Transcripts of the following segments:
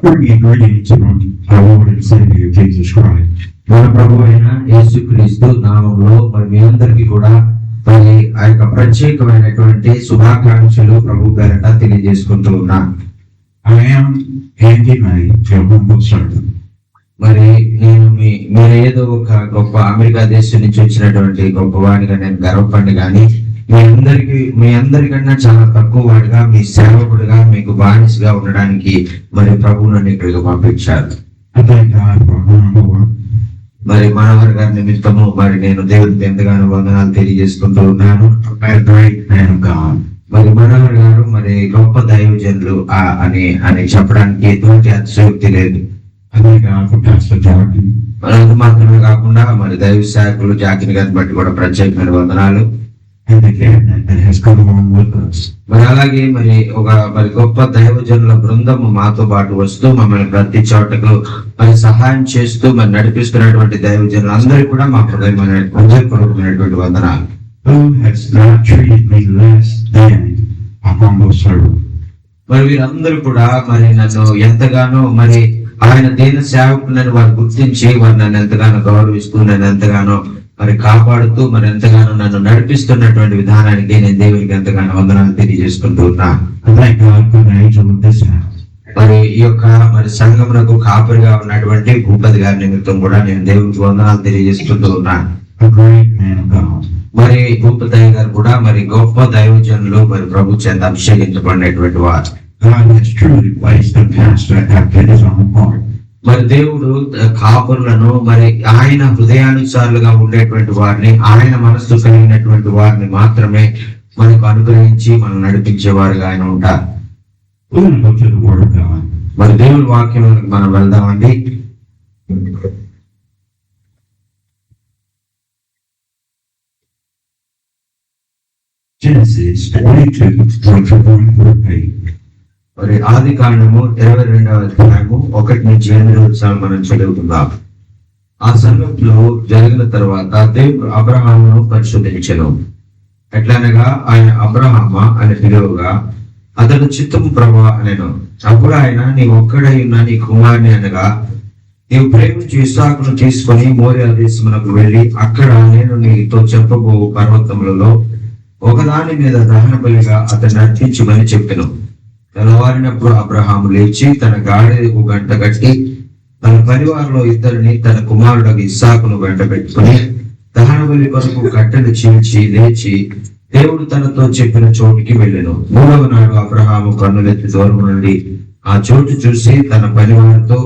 Bring greetings from our Lord and Savior Jesus Christ. మన ప్రభు అయిన యేసుక్రీస్తు నామములో మరి మీ అందరికీ కూడా మరి ఆ యొక్క ప్రత్యేకమైనటువంటి శుభాకాంక్షలు ప్రభు పేరట తెలియజేసుకుంటూ ఉన్నా. I am Andy May, your humble servant. మరి నేను మీరు ఏదో ఒక గొప్ప అమెరికా దేశం నుంచి వచ్చినటువంటి గొప్పవాడిగా నేను గర్వపడి కానీ మీ అందరికన్నా చాలా తక్కువ వాడిగా, మీ సేవకుడిగా, మీకు బానిసగా ఉండడానికి మరి ప్రభు నన్ను ఇక్కడికి పంపించారు. I thank God for our మరి మనవర్ గారి నిమిత్తము మరి నేను దేవుడికి ఎంతగానో వందనాలు తెలియజేసుకుంటూ ఉన్నాను. a great man of God. మరి మనవర్ గారు మరి గొప్ప దైవజనులు అని చెప్పడానికి ఎటువంటి అతిశయోక్తి లేదు. I thank God for Pastor Jordan. మరి అది మాత్రమే కాకుండా మరి దైవ సేవకులు జాకిని గారిని బట్టి కూడా ప్రత్యేకమైన వందనాలు. And the cabinet that has come along with us. మరి అలాగే మరి గొప్ప దైవజనుల బృందము మాతో పాటు వస్తూ మమ్మల్ని ప్రతి చోటకు మరి సహాయం చేస్తూ మరి నడిపిస్తున్నటువంటి దైవజనులు అందరూ కూడా మా హృదయపూర్వకమైనటువంటి వందనాలు. Who has not treated me less than a humble servant. మరి వీరందరూ కూడా మరి నన్ను ఎంతగానో మరి ఆయన దేన సేవకులను వారు గుర్తించి వారు నన్ను ఎంతగానో గౌరవిస్తూ నన్ను ఎంతగానో మరి కాపాడుతూ మరి ఎంతగానో నన్ను నడిపిస్తున్నటువంటి విధానానికి నేను దేవునికి ఎంతగానో వందనాలు తెలియజేసుకుంటూ ఉన్నా. I thank God for the angel of this house. మరి ఈ యొక్క మరి సంఘమునకు కాపరిగా ఉన్నటువంటి భూపతి గారి నిమిత్తం కూడా నేను దేవునికి వందనాలు తెలియజేసుకుంటూ ఉన్నాను. A great man of God. మరి భూపతి గారు కూడా మరి గొప్ప దైవజనులు మరి ప్రభు చేత అభిషేకించబడినటువంటి వారు. God has truly placed a pastor after his own heart. మరి దేవుడు కాపురులను మరి ఆయన హృదయానుసారులుగా ఉండేటువంటి వారిని, ఆయన మనస్సు కలిగినటువంటి వారిని మాత్రమే మనకు అనుగ్రహించి మనం నడిపించేవారుగా ఆయన ఉంటారు. We're going to go to the Word of God. మరి దేవుని వాక్యంలోకి మనం వెళ్దామండి. Genesis 22:1-8. మరి ఆది కాండము 22వ అధ్యాయము 1-8 మనం చదువుకుందాం. ఆ సంగతిలో జరిగిన తర్వాత దేవుడు అబ్రహామును పరిశోధించెను. ఎట్లనగా ఆయన అబ్రహామా అని పిలువగా అతడు చిత్తము ప్రభా అనెను. అప్పుడు ఆయన నీ ఒక్కడై ఉన్న నీ కుమారుని అనగా నీవు ప్రేమించి ఇస్సాకును తీసుకొని మోరియా దేశమునకు వెళ్ళి అక్కడ నేను నీతో చెప్పబో పర్వతములలో ఒకదాని మీద దహన బలిగా అతన్ని అర్పించమని చెప్పెను. తెల్లవారినప్పుడు అబ్రహాము లేచి తన గాడిదకు గంట కట్టి తన పరివారంలో ఇద్దరిని తన కుమారుడు ఇస్సాకును వెంట పెట్టుకుని దహన బలి కొరకు కట్టెలు చీల్చి లేచి దేవుడు తనతో చెప్పిన చోటుకి వెళ్ళెను. మూడవ నాడు అబ్రహాము కన్నులెత్తి దూరం నుండి ఆ చోటు చూసి తన పనివారితో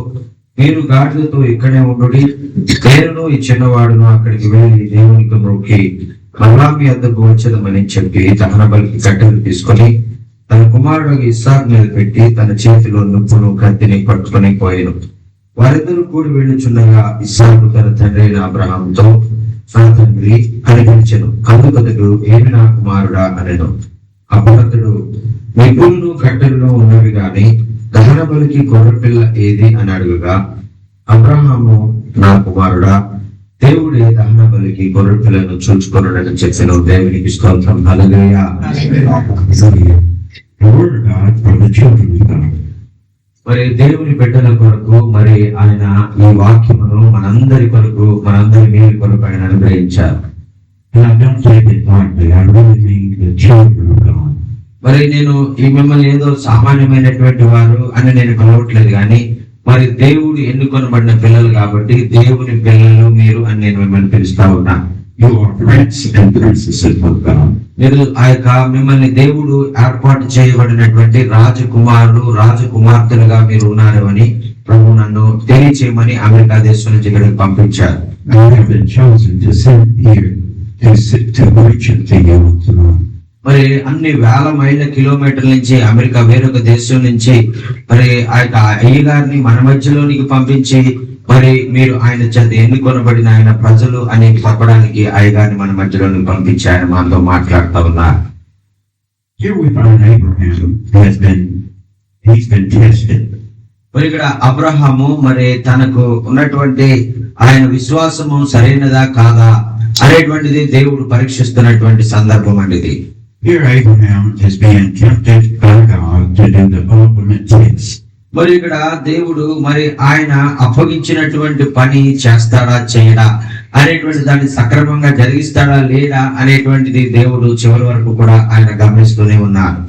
మీరు గాడిదతో ఇక్కడే ఉండుడి, నేనును ఈ చిన్నవాడును అక్కడికి వెళ్ళి దేవునికి మొక్కి మళ్ళా మీ వద్దకు వచ్చేదమని చెప్పి దహన బలికి కట్టెలు తీసుకొని తన కుమారుడు ఇస్సాకు మీద పెట్టి తన చేతిలో నువ్వును కత్తిని పట్టుకొని పోయాను. వారిద్దరూ కూడి వెళ్ళుచుండగా ఇస్సాకు తన తండ్రి అయిన అబ్రహాముతో నా తండ్రి అని పిలిచెను. అందుకతడు ఏమి నా కుమారుడా అనెను. అప్పుడు మీ పుల్లు కట్టెలను ఉన్నవి గాని దహన బలికి గొర్రెపిల్ల ఏది అని అడుగుగా అబ్రహాము నా కుమారుడా దేవుడే దహన బలికి గొర్రెపిల్లను చూచుకొనుడని చెప్పిన దేవునికి స్తోత్రం. హల్లెలూయా. The Word of God for the children of God. మరి దేవుని బిడ్డల కొరకు మరి ఆయన ఈ వాక్యమును మనందరి మీరి కొరకు ఆయన అనుగ్రహించారు. And I don't take it lightly. I really mean the children of God. మరి నేను ఈ మిమ్మల్ని ఏదో సామాన్యమైనటువంటి వారు అని నేను కలవట్లేదు కానీ మరి దేవుడు ఎన్నుకొనబడిన పిల్లలు కాబట్టి దేవుని పిల్లలు మీరు అని నేను మిమ్మల్ని పిలుస్తా ఉన్నా. You are prince and princesses of God. మీరు ఆ యొక్క మిమ్మల్ని దేవుడు ఏర్పాటు చేయబడినటువంటి రాజకుమారులు రాజకుమార్తెలుగా మీరు ఉన్నారు అని ప్రభు నన్ను తెలియచేయమని అమెరికా దేశం నుంచి ఇక్కడికి పంపించారు. I have been chosen to sit here to preach it to you tonight. మరి అన్ని వేల మైళ్ళ కిలోమీటర్ల నుంచి అమెరికా వేరొక దేశం నుంచి మరి ఆ యొక్క అయ్యగారిని మన మధ్యలోనికి పంపించి మరి మీరు ఆయన చేత ఎన్నుకొనబడిన ఆయన ప్రజలు అని చెప్పడానికి అయ్యగారిని మన మధ్యలోనికి పంపించి ఆయన మనతో మాట్లాడుతూ ఉన్నారు. Here we find Abraham he's been tested. మరి ఇక్కడ అబ్రహాము మరి తనకు ఉన్నటువంటి ఆయన విశ్వాసము సరైనదా కాదా అనేటువంటిది దేవుడు పరీక్షిస్తున్నటువంటి సందర్భం అనేది. Here Abraham is being tempted by God to do the ultimate test. మరి ఇక్కడ దేవుడు మరి ఆయన అప్పగించినటువంటి పని చేస్తాడా చేయడా అనేటువంటి దాన్ని సక్రమంగా జరిగిస్తాడా లేడా అనేటువంటిది దేవుడు చివరి వరకు కూడా ఆయన గమనిస్తూనే ఉన్నారు.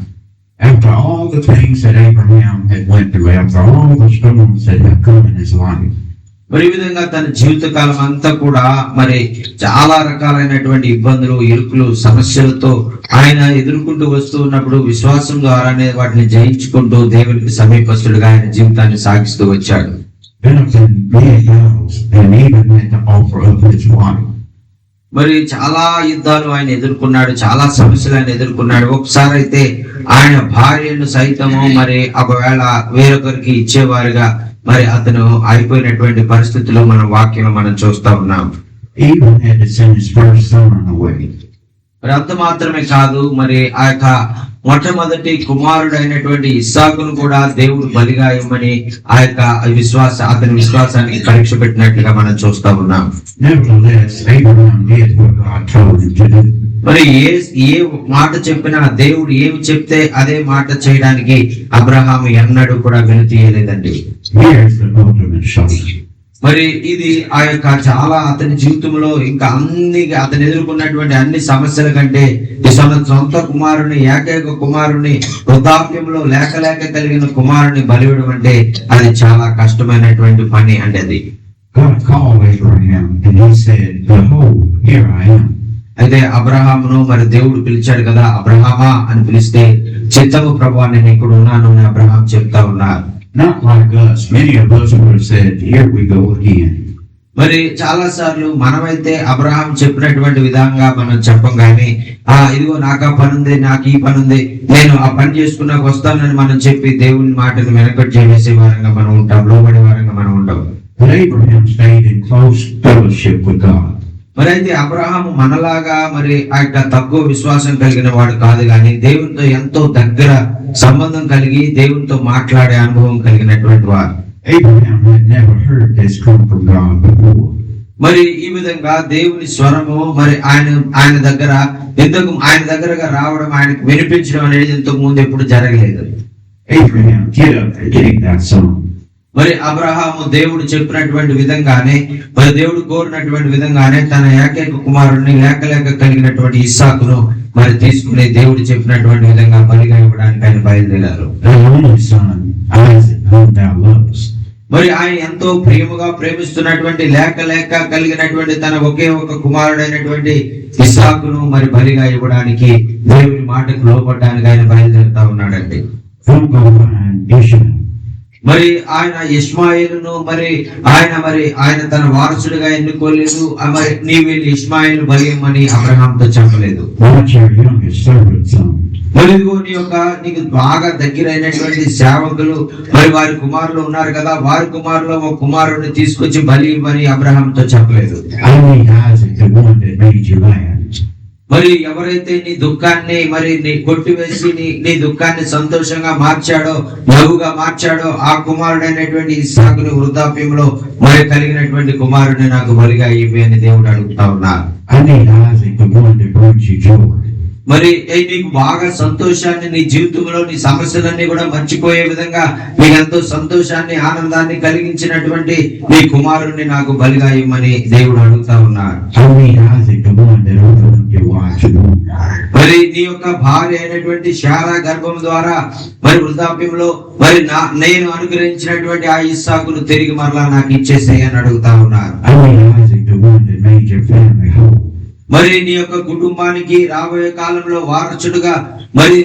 After all the things that Abraham had went through, after all the storms that had come in his life, మరి ఈ విధంగా తన జీవిత కాలం అంతా కూడా మరి చాలా రకాలైనటువంటి ఇబ్బందులు, ఇరుకులు, సమస్యలతో ఆయన ఎదుర్కొంటూ వస్తూ ఉన్నప్పుడు విశ్వాసం ద్వారానే వాటిని జయించుకుంటూ దేవునికి సమీపస్తుడుగా ఆయన జీవితాన్ని సాగిస్తూ వచ్చాడు. been up in many battles, and even had to offer up his wife. మరి చాలా యుద్ధాలు ఆయన ఎదుర్కొన్నాడు, చాలా సమస్యలు ఆయన ఎదుర్కొన్నాడు. ఒకసారి అయితే ఆయన భార్యను సైతము మరి ఒకవేళ వేరొకరికి ఇచ్చేవారుగా మరి అతను అయిపోయినటువంటి పరిస్థితుల్లో మన వాక్యం మనం చూస్తా ఉన్నాం. Even had to send his first son away. మరి అంత మాత్రమే కాదు, మరి ఆ యొక్క మొట్టమొదటి కుమారుడు అయినటువంటి ఇస్సాకును కూడా దేవుడు బలిగా ఇవ్వమని ఆ యొక్క అతని విశ్వాసానికి పరీక్ష పెట్టినట్లుగా మనం చూస్తా ఉన్నాం. Nevertheless, Abraham did what God told him to do. మరి ఏ మాట చెప్పినా దేవుడు ఏమి చెప్తే అదే మాట చేయడానికి అబ్రహాము ఎన్నడూ కూడా వెనుతీయలేదండి. Here's the ultimate shock. మరి ఇది ఆ యొక్క చాలా అతని జీవితంలో ఇంకా అతను ఎదుర్కొన్నటువంటి అన్ని సమస్యల కంటే సొంత కుమారుని, ఏకైక కుమారుని, వృద్ధాప్యంలో లేక కలిగిన కుమారుని బలివ్వడం అంటే అది చాలా కష్టమైనటువంటి పని అండి. అది God called Abraham and he said, "Behold, here I am." అయితే అబ్రహామును మరి దేవుడు పిలిచాడు కదా, అబ్రహామా అని పిలిస్తే చిత్తము ప్రభువా నేను ఇక్కడ ఉన్నాను అని అబ్రహాం చెప్తా ఉన్నారు. Not like us. Many of us would have said, "Here we go again." మరి చాలా సార్లు మనమైతే అబ్రహాం చెప్పినటువంటి విధంగా మనం చెప్పం కానీ ఇదిగో నాకు ఆ పని ఉంది, నాకు ఈ పని ఉంది, నేను ఆ పని చేసుకున్నాక వస్తానని మనం చెప్పి దేవుని మాటను వెనకట్ చేసే వారంగా మనం ఉంటాం, లోబడే వారంగా మనం ఉంటాం. But Abraham stayed in close fellowship with God. మరి అయితే అబ్రహాము మనలాగా మరి ఆ యొక్క తక్కువ విశ్వాసం కలిగిన వాడు కాదు, కానీ దేవునితో ఎంతో దగ్గర సంబంధం కలిగి దేవునితో మాట్లాడే అనుభవం కలిగినటువంటి వాడు. Abraham had never heard this come from God before. మరి ఈ విధంగా దేవుని స్వరము మరి ఆయన దగ్గరగా రావడం, ఆయనకు వినిపించడం అనేది ఇంతకు ముందు ఎప్పుడు జరగలేదు. Abraham, get up and take that song. మరి అబ్రహాము దేవుడు చెప్పినటువంటి విధంగానే, మరి దేవుడు కోరినటువంటి విధంగానే తన ఏకైక కుమారుడిని లేక కలిగినటువంటి ఇస్సాకును మరి తీసుకుని దేవుడు చెప్పినటువంటి విధంగా బలిగా ఇవ్వడానికి ఆయన బయలుదేరారు. The only son, Isaac, whom thou lovest. మరి ఆయన ఎంతో ప్రేమగా ప్రేమిస్తున్నటువంటి లేక కలిగినటువంటి తన ఒకే ఒక కుమారుడైనటువంటి ఇస్సాకును మరి బలిగా ఇవ్వడానికి దేవుని మాటకు లోపడడానికి ఆయన బయలుదేరుతా ఉన్నాడండి. From God and Ishmael. మరి ఆయన ఇష్మాయిలును మరి ఆయన తన వారసుడిగా ఎన్నుకోలేదు. మరి నీవు వెళ్ళి ఇష్మాయిలు బలియమని అబ్రహాంతో చెప్పలేదు. Watch your youngest servant son. మరి ఇదిగో నీకు బాగా దగ్గరైనటువంటి సేవకులు మరి వారి కుమారులు ఉన్నారు కదా, వారి కుమారులో ఒక కుమారుడిని తీసుకొచ్చి బలి ఇవ్వని అబ్రహాంతో చెప్పలేదు. I need Isaac, the one that made you laugh. మరి ఎవరైతే నీ దుఃఖాన్ని మరి నీ కొట్టివేసి నీ దుఃఖాన్ని సంతోషంగా మార్చాడో, నవ్వుగా మార్చాడో ఆ కుమారుడైనటువంటి ఇస్సాకుని వృద్ధాప్యంలో మరి కలిగినటువంటి కుమారుడిని నాకు బలిగా ఇవ్వి అని దేవుడు అడుగుతా ఉన్నారు. I need Isaac, the one that brings you joy. మరి నీకు బాగా సంతోషాన్ని, నీ జీవితంలో నీ సమస్యలన్నీ కూడా మర్చిపోయే విధంగా నీకు ఎంతో సంతోషాన్ని, ఆనందాన్ని కలిగించినటువంటి నీ కుమారుడిని నాకు బలిగా ఇవ్వమని దేవుడు అడుగుతా ఉన్నారు. మరి నీ యొక్క భార్య అయినటువంటి శారా గర్భం ద్వారా మరి వృద్ధాప్యంలో మరి నేను అనుగ్రహించినటువంటి ఆ ఇస్సాకును తిరిగి మరలా నాకు ఇచ్చేసేయ్ అని అడుగుతా ఉన్నారు. మరి నీ యొక్క కుటుంబానికి రాబోయే కాలంలో వారసుడుగా, మరి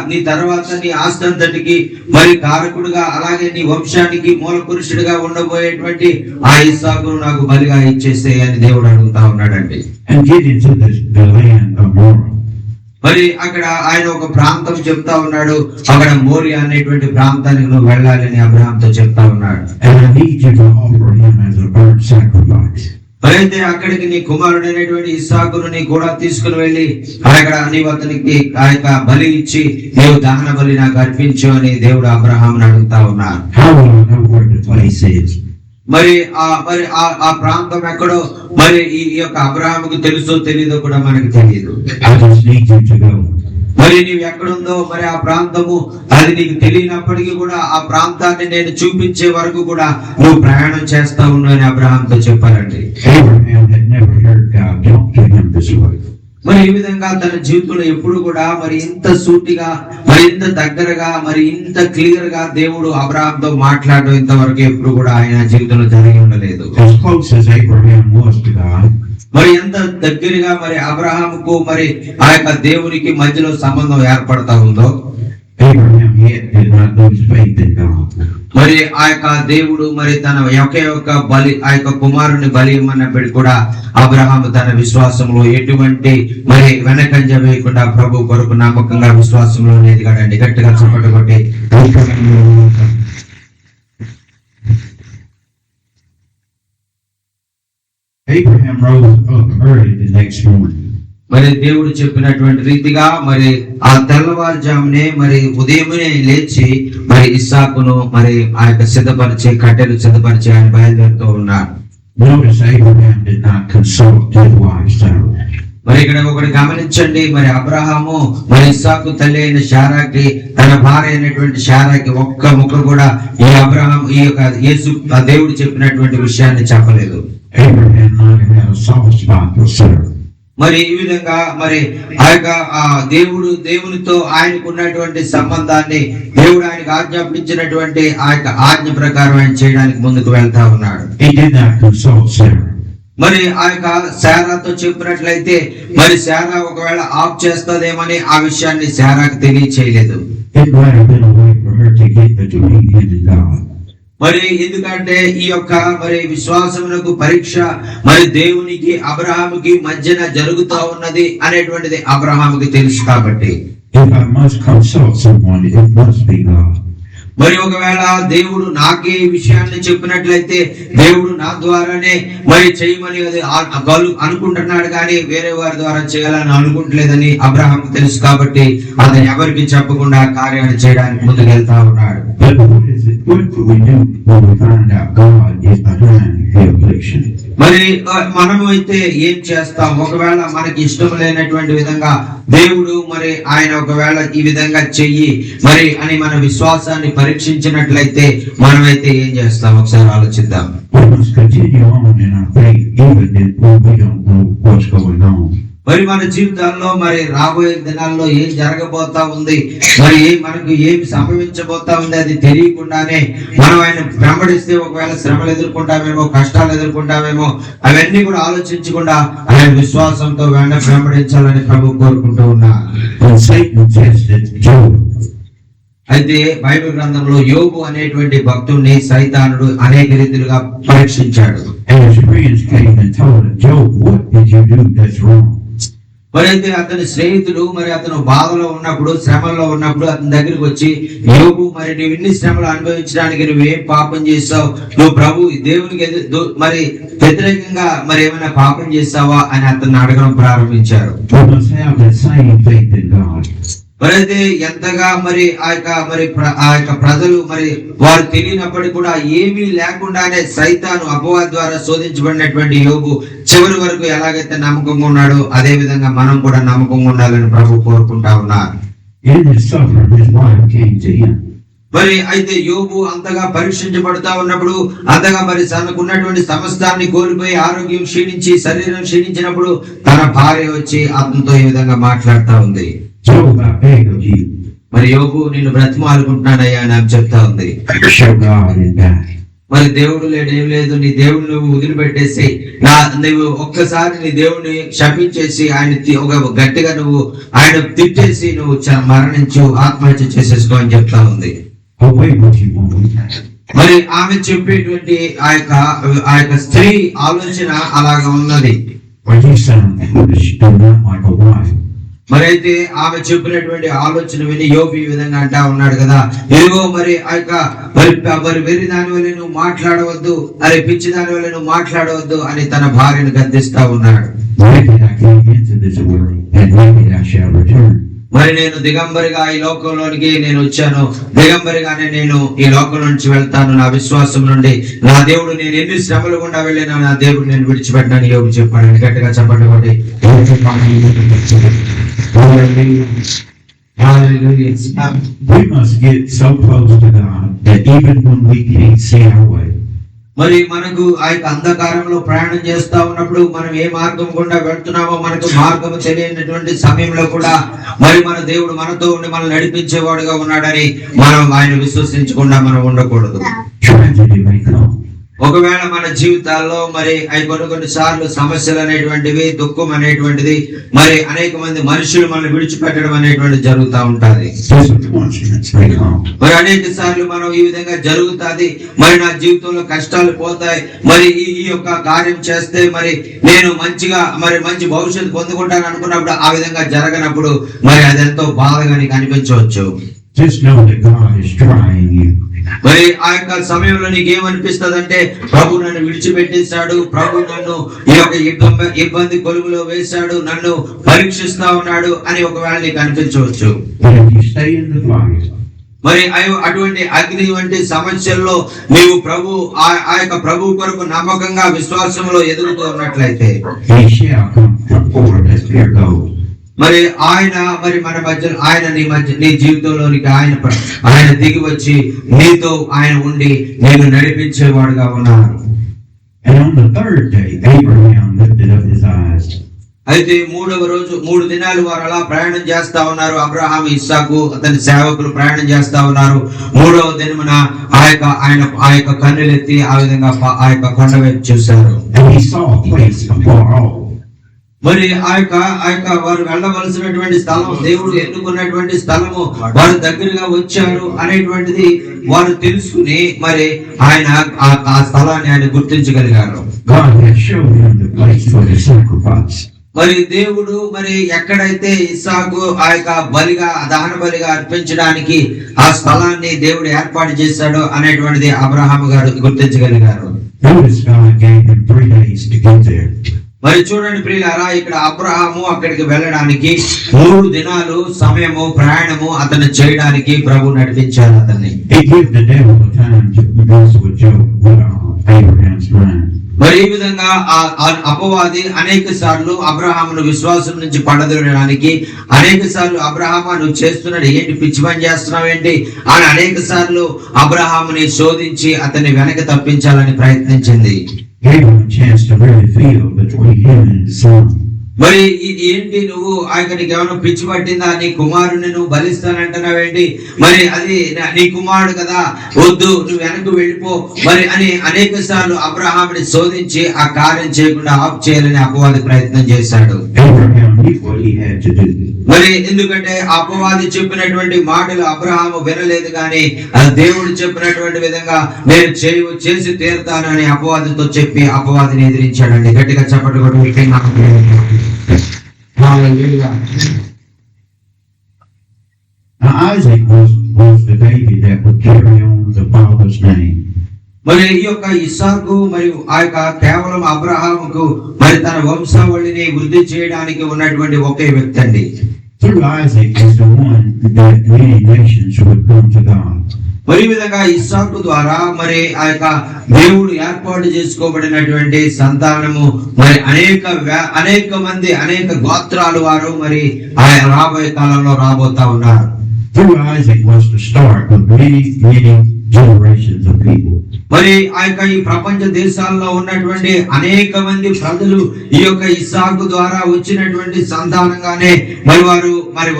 నీ తర్వాత నీ ఆస్తి అంతటికి మరి కారకుడుగా, అలాగే నీ వంశానికి మూల పురుషుడిగా ఉండబోయేటువంటి ఆ ఇస్సాకును నాకు బలిగా ఇచ్చేసేయ్ అని దేవుడు అడుగుతా ఉన్నాడండి. మరి అక్కడ ఆయన ఒక ప్రాంతం చెప్తా ఉన్నాడు, అక్కడ మోరియా అనేటువంటి ప్రాంతానికి నువ్వు వెళ్ళాలని అబ్రహాంతో చెప్తా ఉన్నాడు. అయితే అక్కడికి నీ కుమారుడైనటువంటి ఇస్సాకును నీ కూడా తీసుకుని వెళ్ళి అక్కడ నీవు అతనికి ఆ యొక్క బలి ఇచ్చి నీవు దహన బలి నాకు అర్పించు అని దేవుడు అబ్రహామును అడుగుతా ఉన్నారు. మరి ఆ ప్రాంతం ఎక్కడో మరి ఈ యొక్క అబ్రహాముకు తెలుసో తెలీదో కూడా మనకు తెలియదు. మరి నీవు ఎక్కడుందో మరి ఆ ప్రాంతము అది నీకు తెలియనప్పటికీ కూడా ఆ ప్రాంతాన్ని నేను చూపించే వరకు కూడా నువ్వు ప్రయాణం చేస్తా ఉన్నావు అని అబ్రహాంతో చెప్పారండి. Abraham had never heard God talk to him this way. మరి ఈ విధంగా తన జీవితంలో ఎప్పుడు కూడా మరి ఇంత సూటిగా మరి ఇంత దగ్గరగా మరి ఇంత క్లియర్ గా దేవుడు అబ్రహాంతో మాట్లాడడం ఇంతవరకు ఎప్పుడు కూడా ఆయన జీవితంలో జరిగి ఉండలేదు. As close as Abraham was to God, మరి ఎంత దగ్గరగా మరి అబ్రహాముకు మరి ఆ యొక్క దేవునికి మధ్యలో సంబంధం ఏర్పడతా ఉందో, Abraham yet did not lose faith in God. మరి ఆ యొక్క దేవుడు మరి తన ఒక్క బలి ఆ యొక్క కుమారుని బలి ఇమ్మన్నప్పటికీ కూడా అబ్రహాము తన విశ్వాసంలో ఎటువంటి మరి వెనకంజ వేయకుండా ప్రభు కొరకు నమ్మకంగా విశ్వాసంలో ఎదిగాడండి. గట్టిగా చప్పట్లు కొట్టి Abraham rose up early the next morning. మరి దేవుడు చెప్పినటువంటి రీతిగా మరి ఆ తెల్లవారుజామునే మరి ఉదయమునే లేచి మరి ఇస్సాకును మరి ఆ యొక్క సిద్ధపరిచి కట్టెలు సిద్ధపరిచి ఆయన బయలుదేరుతూ ఉన్నాడు. Notice Abraham did not consult his wife Sarah. మరి ఇక్కడ ఒకటి గమనించండి, మరి అబ్రహాము మరి ఇస్సాకు తల్లి అయిన శారాకి తన భార్య అయినటువంటి శారాకి ఒక్క ముక్క కూడా ఈ అబ్రహాం ఈ యొక్క యేసు దేవుడు చెప్పినటువంటి విషయాన్ని చెప్పలేదు. Abraham not had a soft spot for Sarah. మరి ఈ విధంగా మరి ఆ యొక్క దేవునితో ఆయనకు ఉన్నటువంటి సంబంధాన్ని దేవుడు ఆయనకు ఆజ్ఞాపించినటువంటి ఆ యొక్క ఆజ్ఞ ప్రకారం ఆయన చేయడానికి ముందుకు వెళ్తా ఉన్నాడు. He did not consult Sarah. మరి ఆ యొక్క శారాతో చెప్పినట్లయితే మరి శారా ఒకవేళ ఆఫ్ చేస్తదేమని ఆ విషయాన్ని శారాకి తెలియచేయలేదు. It might have been a way for her to get between him and God. మరి ఎందుకంటే ఈ యొక్క మరి విశ్వాసమునకు పరీక్ష మరి దేవునికి అబ్రహాముకి మధ్యన జరుగుతా ఉన్నది అనేటువంటిది అబ్రహాముకి తెలుసు కాబట్టి, If I must consult someone, it must be God. మరి ఒకవేళ దేవుడు నాకే ఈ విషయాన్ని చెప్పినట్లయితే దేవుడు నా ద్వారానే మరి చేయమని అనుకుంటున్నాడు కానీ వేరే వారి ద్వారా చేయాలని అనుకుంటలేదని అబ్రహాము తెలుసు కాబట్టి అతను ఎవరికి చెప్పకుండా ఆ కార్యాన్ని చేయడానికి ముందుకు వెళ్తా ఉన్నాడు. But what do we do when we find out God is behind the affliction? మరి మనము అయితే ఏం చేస్తాం? ఒకవేళ మనకి ఇష్టం లేనటువంటి విధంగా దేవుడు మరి ఆయన ఒకవేళ ఈ విధంగా చెయ్యి మరి అని మన విశ్వాసాన్ని పరీక్షించినట్లయితే మనమైతే ఏం చేస్తాం? ఒకసారి ఆలోచిద్దాం. We must continue on in our faith even when we don't know what's going on. మరి మన జీవితాల్లో మరి రాబోయే దినాల్లో ఏం జరగబోతా ఉంది, మరి మనకు ఏమి సంభవించబోతా ఉంది అది తెలియకుండానే మనం ఆయన వెంబడిస్తే ఒకవేళ శ్రమలు ఎదుర్కొంటామేమో, కష్టాలు ఎదుర్కొంటామేమో, అవన్నీ కూడా ఆలోచించకుండా ఆయన విశ్వాసంతో వెంబడించాలని ప్రభు కోరుకుంటూ ఉన్నారు. అయితే బైబిల్ గ్రంథంలో యోబు అనేటువంటి భక్తుడిని సైతానుడు అనేక రీతిలుగా పరీక్షించాడు. మరి అయితే అతని స్నేహితుడు మరి అతను బాధలో ఉన్నప్పుడు, శ్రమల్లో ఉన్నప్పుడు అతని దగ్గరికి వచ్చి, యోబు మరి నువ్వు ఇన్ని శ్రమలు అనుభవించడానికి నువ్వేం పాపం చేస్తావు, నువ్వు ప్రభు దేవునికి మరి వ్యతిరేకంగా మరి ఏమైనా పాపం చేస్తావా అని అతన్ని అడగడం ప్రారంభించారు. మరి అయితే ఎంతగా మరి ఆ యొక్క ప్రజలు మరి వారు తెలియనప్పటికీ కూడా ఏమీ లేకుండానే సైతాను అపవాది ద్వారా శోధించబడినటువంటి యోబు చివరి వరకు ఎలాగైతే నమ్మకంగా ఉన్నాడో అదే విధంగా మనం కూడా నమ్మకంగా ఉండాలని ప్రభు కోరుకుంటా ఉన్నారు. మరి అయితే యోబు అంతగా పరీక్షించబడతా ఉన్నప్పుడు, అంతగా మరి తనకున్నటువంటి సమస్తాన్ని కోల్పోయి ఆరోగ్యం క్షీణించి శరీరం క్షీణించినప్పుడు తన భార్య వచ్చి అతనితో ఈ విధంగా మాట్లాడుతా ఉంది. మరి యోబు నిన్ను బ్రతిమాలుకుంటున్నానయ్యా అని చెప్తా ఉంది. మరి దేవుడు లేడేం లేదు, నీ దేవుడు నువ్వు వదిలిపెట్టేసి నువ్వు ఒక్కసారి నీ దేవుడిని క్షమించేసి ఆయన గట్టిగా నువ్వు ఆయన తిట్టేసి నువ్వు మరణించు ఆత్మహత్య చేసేసుకో అని చెప్తా ఉంది. మరి ఆమె చెప్పేటువంటి ఆ యొక్క స్త్రీ ఆలోచన అలాగా ఉన్నది. మరి అయితే ఆమె చెప్పినటువంటి ఆలోచన విని యోబు ఈ విధంగా అంటా ఉన్నాడు కదా, ఇదిగో మరి ఆ యొక్క మరి వెర్రి దాని వల్ల నువ్వు మాట్లాడవద్దు, అరే పిచ్చి దాని వల్ల నువ్వు మాట్లాడవద్దు అని తన భార్యను గద్దిస్తా ఉన్నాడు. మరి నేను దిగంబరిగా ఈ లోకంలోనికి నేను వచ్చాను, దిగంబరిగానే నేను ఈ లోకం నుంచి వెళ్తాను, నా విశ్వాసం నుండి నా దేవుడు నేను ఎన్ని శ్రమలు గుండా వెళ్ళినా నా దేవుడు నేను విడిచిపెట్టాను యోబు చెప్పాడు. గట్టిగా చెప్పండి. Hallelujah. We must get so close to God that even when we can't see our way, మరి మనకు ఆ యొక్క అంధకారంలో ప్రయాణం చేస్తా ఉన్నప్పుడు మనం ఏ మార్గం గుండా వెళ్తున్నామో మనకు మార్గం తెలియనటువంటి సమయంలో కూడా మరి మన దేవుడు మనతో ఉండి మనల్ని నడిపించేవాడుగా ఉన్నాడని మనం ఆయన విశ్వసించకుండా మనం ఉండకూడదు. tragedy may come. ఒకవేళ మన జీవితాల్లో మరి అవి కొన్ని సార్లు సమస్యలు అనేటువంటివి, దుఃఖం అనేటువంటిది, మరి అనేక మంది మనుషులు మనల్ని విడిచిపెట్టడం అనేటువంటిది జరుగుతూ ఉంటది. Disappointments may come. మరి అనేక సార్లు మనం ఈ విధంగా జరుగుతాది, మరి నా జీవితంలో కష్టాలు పోతాయి, మరి ఈ యొక్క కార్యం చేస్తే మరి నేను మంచి భవిష్యత్తు పొందుకుంటాను అనుకున్నప్పుడు ఆ విధంగా జరగనప్పుడు మరి అదెంతో బాధగా నీకు అనిపించవచ్చు. Just know that God is trying you. మరి ఆ యొక్క సమయంలో నీకేమనిపిస్తుంది అంటే, ప్రభు నన్ను విడిచిపెట్టేశాడు, ప్రభు నన్ను ఈ యొక్క ఇబ్బంది కొలుగులో వేశాడు, నన్ను పరీక్షిస్తా ఉన్నాడు అని ఒకవేళ నీకు అనిపించవచ్చు. But if you stay in the fire, మరి అటువంటి అగ్ని వంటి సమస్యల్లో నీవు ఆ యొక్క ప్రభు కొరకు నమ్మకంగా విశ్వాసంలో ఎదుగుతూ ఉన్నట్లయితే, He shall come forth as pure gold. మరి ఆయన మన మధ్య నీ జీవితంలోనికి ఆయన దిగి వచ్చి నీతో ఆయన ఉండి నేను నడిపించేవాడుగా ఉన్నారు. And on the third day, Abraham lifted up his eyes. అయితే 3వ రోజు 3 దినాలు వారు అలా ప్రయాణం చేస్తా ఉన్నారు. అబ్రహాము, ఇస్సాకు అతని సేవకులు ప్రయాణం చేస్తా ఉన్నారు. 3వ దినమున ఆ యొక్క కన్నులెత్తి ఆ విధంగా ఆ యొక్క కొండ వైపు చూశారు. And he saw a place afar off. మరి ఆ యొక్క వారు వెళ్ళవలసినటువంటి స్థలం, దేవుడు ఎన్నుకున్నటువంటి స్థలము వారు దగ్గరగా వచ్చారు అనేటువంటిది వారు తెలుసుకుని మరి ఆయన ఆ స్థలాన్ని ఆయన గుర్తించగలిగారు. God had shown him the place for the sacrifice. మరి దేవుడు మరి ఎక్కడైతే ఇస్సాకు ఆ యొక్క దహన బలిగా అర్పించడానికి ఆ స్థలాన్ని దేవుడు ఏర్పాటు చేశాడో అనేటువంటిది అబ్రహాము గారు గుర్తించగలిగారు. Notice God gave him 3 days to get there. మరి చూడండి ప్రియులారా, ఇక్కడ అబ్రహాము అక్కడికి వెళ్ళడానికి 3 దినాలు సమయము ప్రయాణము అతను చేయడానికి ప్రభు నడిపించారు అతన్ని. He gave the devil a time to mess with Abraham's mind. మరి ఈ విధంగా అపవాది అనేక సార్లు అబ్రహామును విశ్వాసం నుంచి పడదొరడానికి, అనేక సార్లు అబ్రహామా నువ్వు చేస్తున్నాడు ఏంటి, పిచ్చి పని చేస్తున్నావు ఏంటి అని అనేక సార్లు అబ్రహాముని శోధించి అతన్ని వెనక తప్పించాలని ప్రయత్నించింది. Gave him a chance to really feel between him and his son. మరి ఏంటి నువ్వు నీకు ఏమైనా పిచ్చి పట్టిందా, నీ కుమారుని నువ్వు బలిస్తానంటున్నావేంటి, మరి అది నీ కుమారుడు కదా, వద్దు నువ్వు వెనక్కి వెళ్ళిపో మరి అని అనేక సార్లు అబ్రహాముని శోధించి ఆ కార్యం చేయకుండా ఆఫ్ చేయాలని అపవాది ప్రయత్నం చేశాడు. Abraham knew what he had to do. మరి ఎందుకంటే అపవాది చెప్పినటువంటి మాటలు అబ్రహాము వినలేదు, కానీ దేవుడు చెప్పినటువంటి విధంగా నేను చేసి తీరుతానని అపవాదితో చెప్పి అపవాదిని ఎదిరించాడండి. గట్టిగా చెప్పండి కూడా. Now Isaac was the baby that would carry on the father's name. మరి ఈ యొక్క ఇస్సాకు మరియు ఆ యొక్క కేవలం అబ్రహాముకు మరి తన వంశావళిని వృద్ధి చేయడానికి ఉన్నటువంటి ఒకే వ్యక్తి అండి. Through Isaac is the one that many nations would come to God. మరి ఈ విధంగా ఇస్సాకు ద్వారా మరి ఆ యొక్క దేవుడు ఏర్పాటు చేసుకోబడినటువంటి సంతానము మరి అనేక మంది అనేక గోత్రాలు వారు మరి ఆయన రాబోయే కాలంలో రాబోతా ఉన్నారు. Through Isaac was the start of many generations of people. మరి ఆ యొక్క ఈ ప్రపంచ దేశాల్లో ఉన్నటువంటి అనేక మంది ప్రజలు ఈ యొక్క ఇస్సాకు ద్వారా వచ్చినటువంటి సంతానంగానే వారు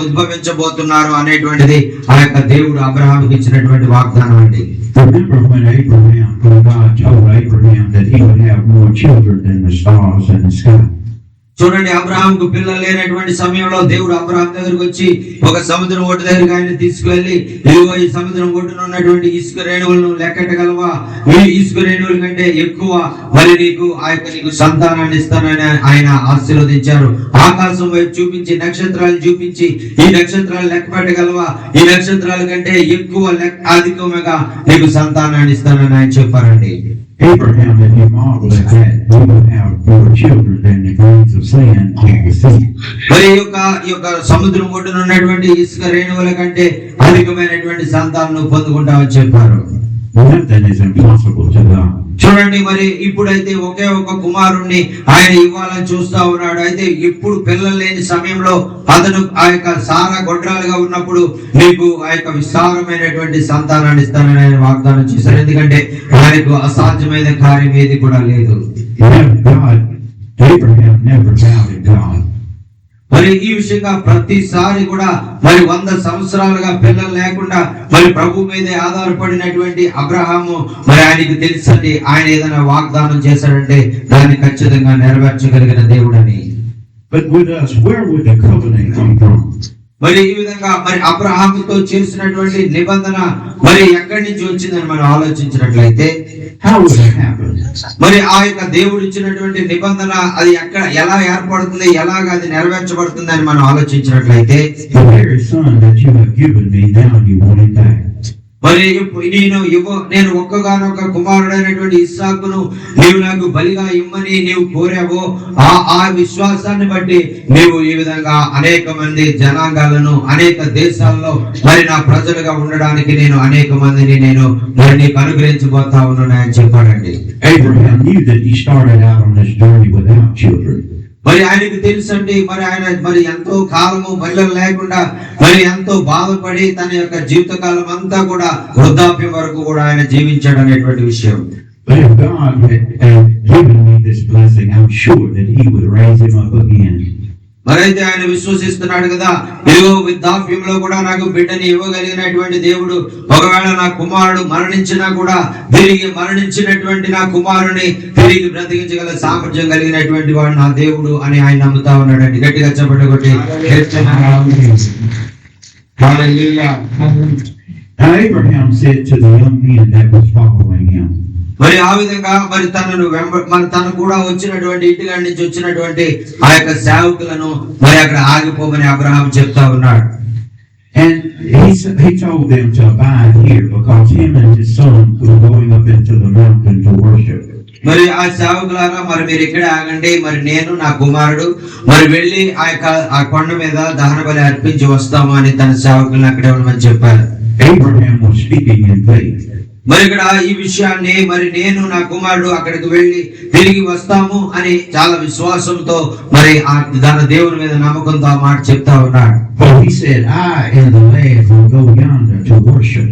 ఉద్భవించబోతున్నారు అనేటువంటిది ఆ యొక్క దేవుడు అబ్రహాముకి ఇచ్చినటువంటి వాగ్దానం అండి. Remember when God told Abraham that he would have more children than the stars in the sky. చూడండి, అబ్రహాంకు పిల్లలు లేనటువంటి సమయంలో దేవుడు అబ్రహాం దగ్గరకు వచ్చి ఒక సముద్రం ఒడ్డు దగ్గరికి ఆయన తీసుకువెళ్ళి, ఇదిగో ఈ సముద్రం ఒడ్డున ఉన్నటువంటి ఇసుక రేణువులను లెక్కెట్టగలవా, ఈ ఇసుక రేణువుల కంటే ఎక్కువ మరి నీకు సంతానాన్ని ఇస్తానని ఆయన ఆశీర్వదించారు. ఆకాశం వైపు చూపించి నక్షత్రాలు చూపించి ఈ నక్షత్రాలు లెక్క పెట్టగలవా, ఈ నక్షత్రాల కంటే ఎక్కువ అధికముగా నీకు సంతానాన్ని ఇస్తానని ఆయన చెప్పారండి. Abraham, if you marvel at that, he would have more children than the grains of sand on the sea. మరి ఈ యొక్క సముద్రం ఒడ్డున ఉన్నటువంటి ఇసుక రేణువుల కంటే అధికమైనటువంటి సంతానం పొందుకుంటామని చెప్పారు. Nothing is impossible to God. చూడండి, మరి ఇప్పుడైతే ఒకే ఒక కుమారుణ్ణి ఆయన ఇవ్వాలని చూస్తా ఉన్నాడు. అయితే ఇప్పుడు పిల్లలు లేని సమయంలో అతను ఆ యొక్క సారా గొడ్రాలుగా ఉన్నప్పుడు నీకు ఆ యొక్క విస్తారమైనటువంటి సంతానాన్ని ఇస్తానని ఆయన వాగ్దానం చేశారు. ఎందుకంటే ఆయనకు అసాధ్యమైన కార్యం ఏది కూడా లేదు. Abraham never doubted God. మరి ఈ విషయంగా ప్రతిసారి కూడా మరి 100 సంవత్సరాలుగా పిల్లలు లేకుండా మరి ప్రభు మీదే ఆధారపడినటువంటి అబ్రహాము మరి ఆయనకి తెలుసండి, ఆయన ఏదైనా వాగ్దానం చేశాడంటే దాన్ని ఖచ్చితంగా నెరవేర్చగలిగిన దేవుడని. But with us, where would the covenant come from? మరి ఈ విధంగా మరి అబ్రహాముతో చేసినటువంటి నిబంధన మరి ఎక్కడి నుంచి వచ్చిందని మనం ఆలోచించినట్లయితే How would it happen? మరి ఆ యొక్క దేవుడు ఇచ్చినటువంటి నిబంధన అది ఎలా ఏర్పడుతుంది, ఎలాగ అది నెరవేర్చబడుతుంది అని మనం ఆలోచించినట్లయితే The very son that you have given me, now you want it back. మరి నేను ఒక్కగానొక్క కుమారుడైనటువంటి ఇస్సాకును నీవు నాకు బలిగా ఇమ్మని నీవు కోరావో ఆ విశ్వాసాన్ని బట్టి నీవు ఈ విధంగా అనేక మంది జనాంగాలను అనేక దేశాల్లో మరి నా ప్రజలుగా ఉండడానికి నేను అనేక మందిని నేను మరి నీకు అనుగ్రహించబోతా ఉన్నాను అని చెప్పాడండి. Abraham knew that he started out on this journey without children. మరి ఆయనకు తెలుసండి, మరి ఆయన మరి ఎంతో కాలము పిల్లలు లేకుండా మరి ఎంతో బాధపడి తన యొక్క జీవితకాలం అంతా కూడా వృద్ధాప్యం వరకు కూడా ఆయన జీవించాడు అనేటువంటి విషయం. But if God had given me this blessing, I'm sure that he would raise him up again. మరైతే ఆయన విశ్వసిస్తున్నాడు కదా, ఇదిగో వృద్ధాప్యంలో కూడా నాకు బిడ్డని ఇవ్వగలిగినటువంటి దేవుడు ఒకవేళ నా కుమారుడు మరణించినా కూడా తిరిగి మరణించినటువంటి నా కుమారుని తిరిగి బ్రతికించగల సామర్థ్యం కలిగినటువంటి వాడు నా దేవుడు అని ఆయన నమ్ముతా ఉన్నాడండి. గట్టిగా చెప్పండి కొట్టి. Abraham said to the young men that was following him, మరి ఆ విధంగా మరి తను కూడా వచ్చినటువంటి ఇంటికాడి నుంచి వచ్చినటువంటి ఆ యొక్క సేవకులను మరి అక్కడ ఆగిపోమని అబ్రహాం చెప్తా ఉన్నాడు. And he told them to abide here because him and his son were going up into the mountain to worship. మరి ఆ సేవకులారా మరి మీరు ఇక్కడే ఆగండి, మరి నేను నా కుమారుడు మరి వెళ్ళి ఆ కొండ మీద దహన బలి అర్పించి వస్తాము అని తన సేవకులను అక్కడే ఉండమని చెప్పారు. Abraham was speaking in faith. మరి ఇక్కడ ఈ విషయాన్ని మరి నేను నా కుమారుడు అక్కడికి వెళ్ళి తిరిగి వస్తాము అని చాలా విశ్వాసంతో మరి తన దేవుని మీద నమ్మకంతో ఆ మాట చెప్తా ఉన్నాడు. For he said, I and the lad will go yonder to worship.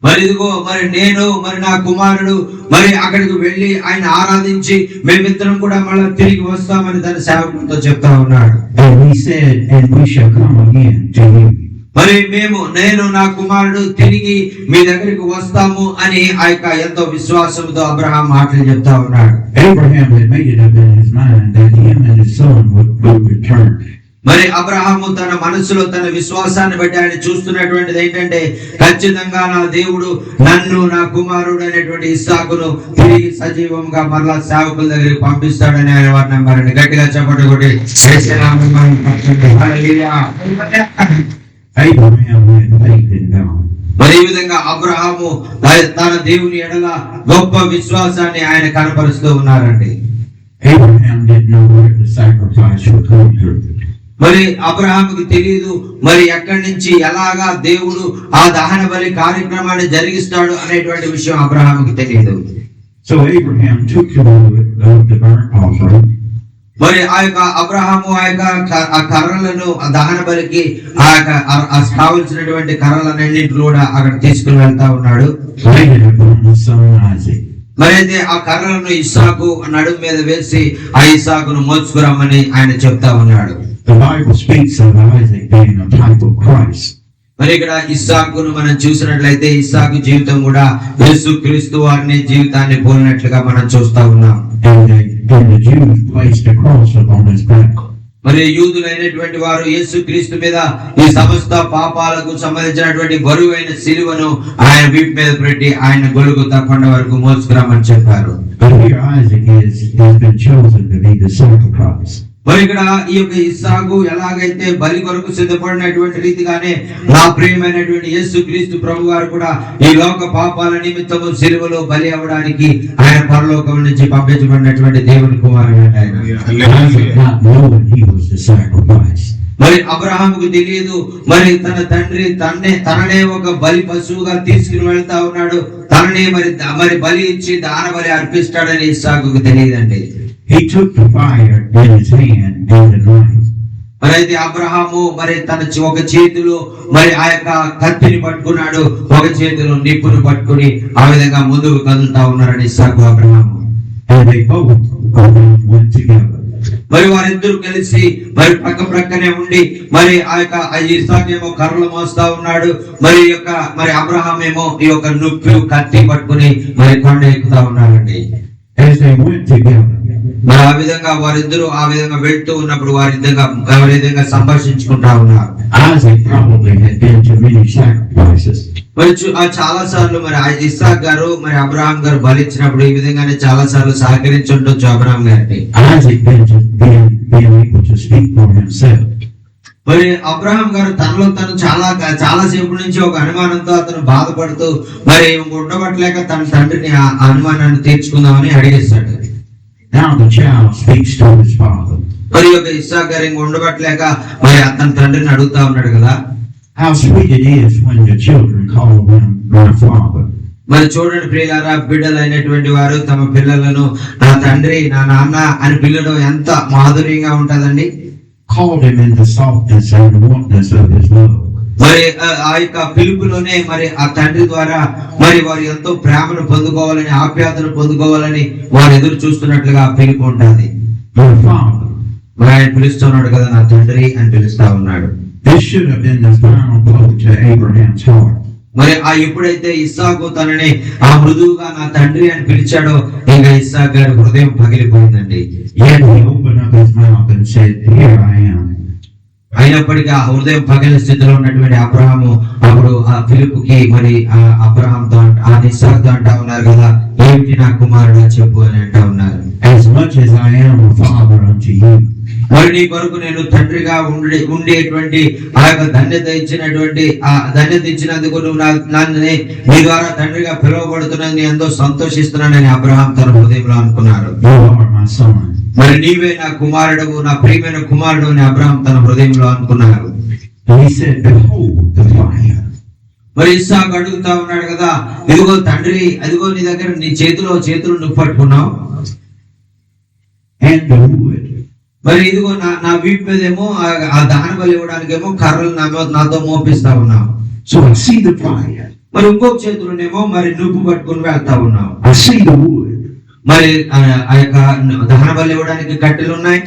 మరి ఇదిగో మరి నేను మరి నా కుమారుడు మరి అక్కడికి వెళ్ళి ఆయన ఆరాధించి మేమిద్దరం కూడా మళ్ళీ తిరిగి వస్తామని తన సేవకులతో చెప్తా ఉన్నాడు. And he said, and we shall come again to you. మరి నేను నా కుమారుడు తిరిగి మీ దగ్గరికి వస్తాము అని ఆ యొక్క ఎంతో విశ్వాసంతో అబ్రహాం మాటలు చెప్తా ఉన్నాడు. Abraham had made it up in his mind that him and his son would return. మరి అబ్రహాము తన మనసులో తన విశ్వాసాన్ని బట్టి ఆయన చూస్తున్నటువంటిది ఏంటంటే ఖచ్చితంగా నా దేవుడు నన్ను నా కుమారుడు అనేటువంటి ఇస్సాకును తిరిగి సజీవంగా మరలా సేవకుల దగ్గరికి పంపిస్తాడని ఆయన వారిని నమ్మారండి. గట్టిగా చెప్పండి కొట్టి. Abraham had faith in God. మరి ఈ విధంగా అబ్రహాము తన దేవుని ఎడల గొప్ప విశ్వాసాన్ని ఆయన కనపరుస్తూ ఉన్నారండి. Abraham didn't know where the sacrifice would come through. మరి అబ్రహాముకి తెలియదు మరి ఎక్కడి నుంచి ఎలాగా దేవుడు ఆ దహన బలి కార్యక్రమాన్ని జరిగిస్తాడు అనేటువంటి విషయం అబ్రహాముకి తెలియదు. So Abraham took the burnt offering. మరి ఆ యొక్క అబ్రహాము ఆ యొక్క ఆ కర్రలను దహన బలికి ఆ కావలసినటువంటి కర్రలన్నింటిని కూడా అక్కడ తీసుకుని వెళ్తా ఉన్నాడు. మరి అయితే ఆ కర్రలను ఇస్సాకు నడుము మీద వేసి ఆ ఇస్సాకును మోసుకురమ్మని ఆయన చెప్తా ఉన్నాడు. The Bible speaks of Isaac being a type of Christ. మరి ఇక్కడ ఇస్సాకును మనం చూసినట్లయితే ఇస్సాకు జీవితం కూడా యేసుక్రీస్తు వారి జీవితాన్ని పోలినట్లుగా మనం చూస్తా ఉన్నాం. And the Jews placed a cross upon his back. మరి యూదులైనటువంటి వారు యేసుక్రీస్తు మీద ఈ సమస్త పాపాలకు సంబంధించినటువంటి బరువైన సిలువను ఆయన వీపు మీద పెట్టి ఆయన గొల్గొతా కొండ వరకు మోసుకురామని చెప్పారు. But here Isaac has been chosen to be the sacrifice. మరి ఇక్కడ ఈ యొక్క ఇస్సాకు ఎలాగైతే బలి కొరకు సిద్ధపడినటువంటి రీతిగానే నా ప్రియమైనటువంటి యేసుక్రీస్తు ప్రభు వారు కూడా ఈ లోక పాపాల నిమిత్తము సిలువలో బలి అవ్వడానికి ఆయన పరలోకం నుంచి పంపించబడినటువంటి దేవుని కుమారుడు ఆయన. మరి అబ్రహాముకు తెలియదు, మరి తన తండ్రి తననే ఒక బలి పశువుగా తీసుకుని వెళ్తా ఉన్నాడు, తననే మరి బలి ఇచ్చి దాన బలి అర్పిస్తాడని ఇస్సాకుకు తెలియదండి. He took the fire in his hand and the knife. మరి అయితే అబ్రహాము మరి తన ఒక చేతిలో మరి ఆ యొక్క కత్తిని పట్టుకున్నాడు, ఒక చేతిలో నిప్పును పట్టుకుని ఆ విధంగా ముందుకు కదులుతా ఉన్నారని ఇస్సాకు Abraham. And they both went together. మరి వారిద్దరూ కలిసి మరి పక్క ప్రక్కనే ఉండి మరి ఆ యొక్క ఇస్సాకు ఏమో కర్రలు మోస్తా ఉన్నాడు, మరి అబ్రహాం ఏమో ఈ యొక్క నుప్పు కత్తి పట్టుకుని మరి కొండ ఎక్కుతా ఉన్నారండి. As they went together, మరి ఆ విధంగా వారిద్దరూ ఆ విధంగా వెళ్తూ ఉన్నప్పుడు వారిద్దరుగా సంభాషించుకుంటా ఉన్నారు. Isaac probably had been to many sacrifices. మరి చాలా సార్లు మరి ఇస్సాకు గారు మరి అబ్రహాం గారు బలిచ్చినప్పుడు ఈ విధంగానే చాలా సార్లు సహకరించి ఉండొచ్చు అబ్రహాం గారికి. Isaac being able to speak for himself. మరి అబ్రహాం గారు తనలో తను చాలా సేపు నుంచి ఒక అనుమానంతో అతను బాధపడుతూ మరి ఉండబట్టలేక తన తండ్రిని ఆ అనుమానాన్ని తీర్చుకుందామని అడిగేస్తాడు. Now the child speaks to his father. మరి ఒక ఇస్సాకు గారు ఉండబట్టలేక మరి అతని తండ్రిని అడుగుతా ఉన్నాడు కదా, How sweet it is when the children call him my father. మరి చూడండి ప్రియులారా, బిడ్డలైనటువంటి వారు తమ పిల్లలను నా తండ్రి నా నాన్న అని పిల్లడం ఎంత మాధుర్యంగా ఉంటదండి. Called him in the softness and warmness of his love. మరి ఆ యొక్క పిలుపులోనే మరి ఆ తండ్రి ద్వారా మరి వారు ఎంతో ప్రేమను పొందుకోవాలని, ఆప్యాయతను పొందుకోవాలని వారు ఎదురు చూస్తున్నట్లుగా ఆ పిలుపు ఉంటుంది. My father. మరి ఆయన పిలుస్తున్నాడు కదా, నా తండ్రి అని పిలుస్తా ఉన్నాడు. This should have been the final blow to Abraham's heart. మరి ఎప్పుడైతే ఇస్సాకు తనని ఆ మృదువుగా నా తండ్రి అని పిలిచాడో ఇంకా ఇస్సాకు గారి హృదయం పగిలిపోయిందండి. Yet he opened up his mouth and said, Here I am. అయినప్పటికీ ఆ హృదయం పగిలిన స్థితిలో ఉన్నటువంటి అబ్రహాము అప్పుడు ఆ పిలుపుకి మరి ఆ అబ్రహాంతో ఆ ఇస్సాకుతో అంటా ఉన్నారు కదా, ఏమిటి నా కుమారుడా చెప్పు అని అంటా ఉన్నారు. As much as I am a father unto you. మరి నీ కొరకు నేను తండ్రిగా ఉండేటువంటి ఆ యొక్క ధన్యత ఇచ్చినందుకు నువ్వు నన్ను నీ ద్వారా తండ్రిగా పిలువబడుతున్నది నేను ఎంతో సంతోషిస్తున్నానని అబ్రహాం తన హృదయంలో అనుకున్నారు. You are my son. మరి నీవే నా కుమారుడు, నా ప్రియమైన కుమారుడు అని అబ్రహాం తన హృదయంలో అనుకున్నారు. He said, Behold the fire. మరి ఇస్సాకు అడుగుతా ఉన్నాడు కదా, ఇదిగో తండ్రి, అదిగో నీ దగ్గర నీ చేతులు నువ్వు పట్టుకున్నావు, And the wood. మరి ఇదిగో నా వీపు మీద ఏమో ఆ దహన బలి ఇవ్వడానికేమో కర్రలు నాతో మోపిస్తా ఉన్నావు. So I see the fire. మరి ఇంకొక చేతులనేమో మరి నువ్వు పట్టుకుని వెళ్తా ఉన్నావు. I see the wood. మరి ఆ యొక్క దహన బలి ఇవ్వడానికి కట్టెలు ఉన్నాయి.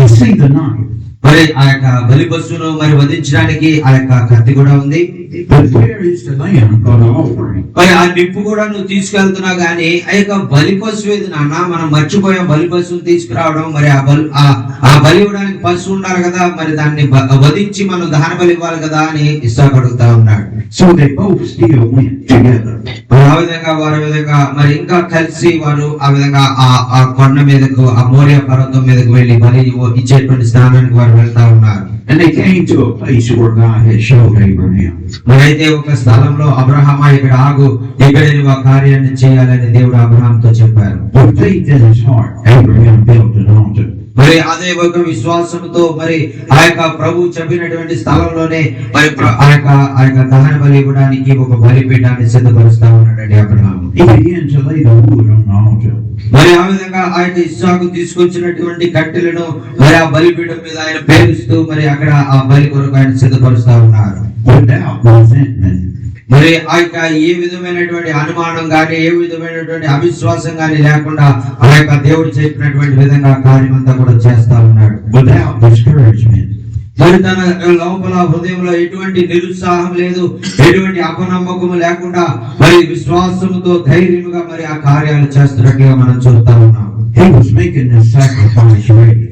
I see the knife. మరి ఆ యొక్క బలి పశువును మరి వధించడానికి ఆ యొక్క కత్తి కూడా ఉంది. But where is the lamb for the offering? మరి ఆ నిప్పు కూడా నువ్వు తీసుకెళ్తున్నావు, కానీ ఆ యొక్క బలి పశువు ఏది నాన్న, మనం మర్చిపోయాం బలి పశువుని తీసుకురావడం. మరి ఆ బలి ఇవ్వడానికి పశువు ఉండాలి కదా, మరి దాన్ని వధించి మనం దహన బలి ఇవ్వాలి కదా అని ఇస్సాకు అడుగుతా ఉన్నాడు. So they both still went together. ఆ విధంగా మరి ఇంకా కలిసి వారు ఆ విధంగా ఆ కొండ మీదకు, ఆ మోరియా పర్వతం మీదకు వెళ్లి బలి ఇచ్చేటువంటి స్థానానికి వారు వెళ్తా ఉన్నారు. And they came to a place where God had showed Abraham. మరైతే ఒక స్థలంలో అబ్రహామా ఇక్కడ ఆగు, ఇక్కడ నువ్వు ఆ కార్యాన్ని చేయాలని దేవుడు అబ్రహాంతో చెప్పారు. With faith in his heart, Abraham built an altar. మరి అదే ఒక విశ్వాసంతో మరి ఆ యొక్క ప్రభు చెప్పినటువంటి స్థలంలోనే మరి ఆ యొక్క దహన బలి ఇవ్వడానికి ఒక బలిపీఠాన్ని సిద్ధపరుస్తా ఉన్నాడండి Abraham. He began to lay the wood on the altar. మరి ఆ విధంగా ఆయన ఇస్సాకు తీసుకొచ్చినటువంటి కట్టెలను మరి ఆ బలిపీఠం మీద ఆయన పేరుస్తూ మరి అక్కడ ఆ బలి కొరకు ఆయన సిద్ధపరుస్తా ఉన్నారు. Without resentment. మరి ఆ యొక్క ఏ విధమైనటువంటి అనుమానం గాని, ఏ విధమైనటువంటి అవిశ్వాసం గాని లేకుండా ఆ యొక్క దేవుడు చెప్పినటువంటి విధంగా కార్యం అంతా కూడా చేస్తా ఉన్నాడు. Without discouragement. మరి తన లోపల హృదయంలో ఎటువంటి నిరుత్సాహం లేదు, ఎటువంటి అపనమ్మకము లేకుండా మరి విశ్వాసముతో ధైర్యముగా మరి ఆ కార్యాలు చేస్తున్నట్టుగా మనం చూస్తా ఉన్నాం. He was making this sacrifice ready.